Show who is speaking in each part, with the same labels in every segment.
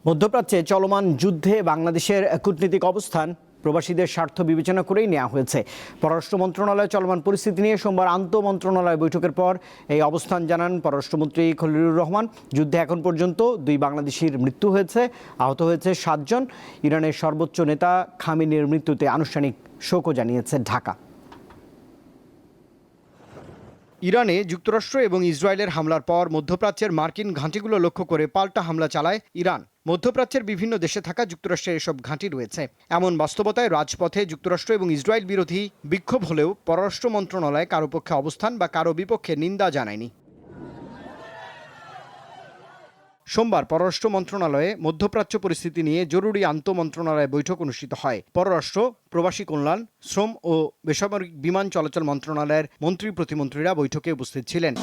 Speaker 1: মধ্যপ্রাচ্যে চলমান যুদ্ধে বাংলাদেশের কূটনীতিক অবস্থান প্রবাসীদের স্বার্থ বিবেচনা করেই নেওয়া হয়েছে। পররাষ্ট্র মন্ত্রণালয়ে চলমান পরিস্থিতি নিয়ে সোমবার আন্তঃমন্ত্রণালয় বৈঠকের পর এই অবস্থান জানান পররাষ্ট্রমন্ত্রী খলিলুর রহমান। যুদ্ধে এখন পর্যন্ত 2 বাংলাদেশির মৃত্যু হয়েছে, আহত হয়েছে 7 জন। ইরানের সর্বোচ্চ নেতা খামেনির মৃত্যুতে আনুষ্ঠানিক শোকও জানিয়েছে ঢাকা। ইরানে যুক্তরাষ্ট্র এবং ইসরায়েলের হামলার পর মধ্যপ্রাচ্যের মার্কিন ঘাঁটিগুলো লক্ষ্য করে পাল্টা হামলা চালায় ইরান। মধ্যপ্রাচ্যের বিভিন্ন দেশে থাকা যুক্তরাষ্ট্রের এসব ঘাঁটি রয়েছে। এমন বাস্তবতায় রাজপথে যুক্তরাষ্ট্র এবং ইসরায়েল বিরোধী বিক্ষোভ হলেও পররাষ্ট্র মন্ত্রণালয় কারো পক্ষে অবস্থান বা কারো বিপক্ষে নিন্দা জানায়নি। সোমবার পররাষ্ট্র মন্ত্রণালয়ে মধ্যপ্রাচ্য পরিস্থিতি নিয়ে জরুরি আন্তঃমন্ত্রণালয় বৈঠক অনুষ্ঠিত হয়। পররাষ্ট্র, প্রবাসী কল্যাণ, শ্রম ও বেসামরিক বিমান চলাচল মন্ত্রণালয়ের মন্ত্রী প্রতিমন্ত্রীরা বৈঠকে উপস্থিত ছিলেন।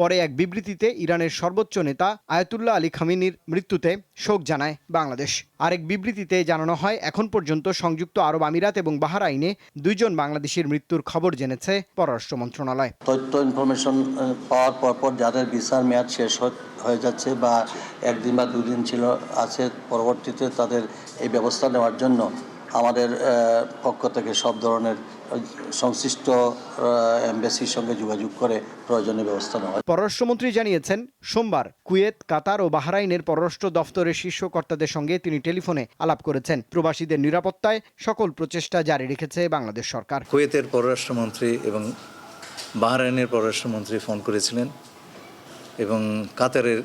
Speaker 1: পরে এক বিবৃতিতে ইরানের সর্বোচ্চ নেতা আয়াতুল্লাহ আলী খামেনির মৃত্যুতে শোক জানায় বাংলাদেশ। আরেক বিবৃতিতে জানানো হয়, এখন পর্যন্ত সংযুক্ত আরব আমিরাত এবং বাহরাইনে 2 জন বাংলাদেশির মৃত্যুর খবর জেনেছে পররাষ্ট্র মন্ত্রণালয়।
Speaker 2: তথ্য ইনফরমেশন পাওয়ার পরপর যাদের ভিসার মেয়াদ শেষ হয়ে যাচ্ছে বা 1 দিন বা 2 দিন আছে, পরবর্তীতে তাদের এই ব্যবস্থা নেওয়ার জন্য আমাদের পক্ষ থেকে সব ধরনের সংশ্লিষ্ট এমবাসির সঙ্গে যোগাযোগ করে প্রয়োজনীয় ব্যবস্থা নেওয়া হয়।
Speaker 1: পররাষ্ট্রমন্ত্রী জানিয়েছেন, সোমবার কুয়েত, কাতার ও বাহরাইনের পররাষ্ট্র দফতরের শীর্ষ কর্তাদের সঙ্গে তিনি টেলিফোনে আলাপ করেছেন। প্রবাসীদের নিরাপত্তায় সকল প্রচেষ্টা জারি রেখেছে বাংলাদেশ সরকার।
Speaker 3: কুয়েতের পররাষ্ট্রমন্ত্রী এবং বাহরাইনের পররাষ্ট্রমন্ত্রী ফোন করেছিলেন এবং কাতারের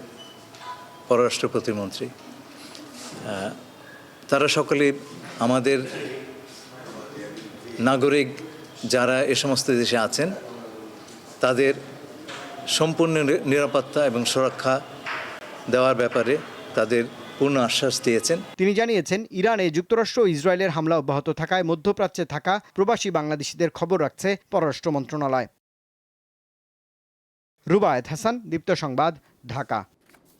Speaker 3: পররাষ্ট্র প্রতিমন্ত্রী, তারা সকলে আমাদের নাগরিক যারা এ সমস্ত দেশে আছেন তাদের সম্পূর্ণ নিরাপত্তা এবং সুরক্ষা দেওয়ার ব্যাপারে তাদের পূর্ণ আশ্বাস দিয়েছেন।
Speaker 1: তিনি জানিয়েছেন, ইরানে যুক্তরাষ্ট্র ও ইসরায়েলের হামলা অব্যাহত থাকায় মধ্যপ্রাচ্যে থাকা প্রবাসী বাংলাদেশিদের খবর রাখছে পররাষ্ট্র মন্ত্রণালয়। রুবায়েত হাসান, দীপ্ত সংবাদ, ঢাকা।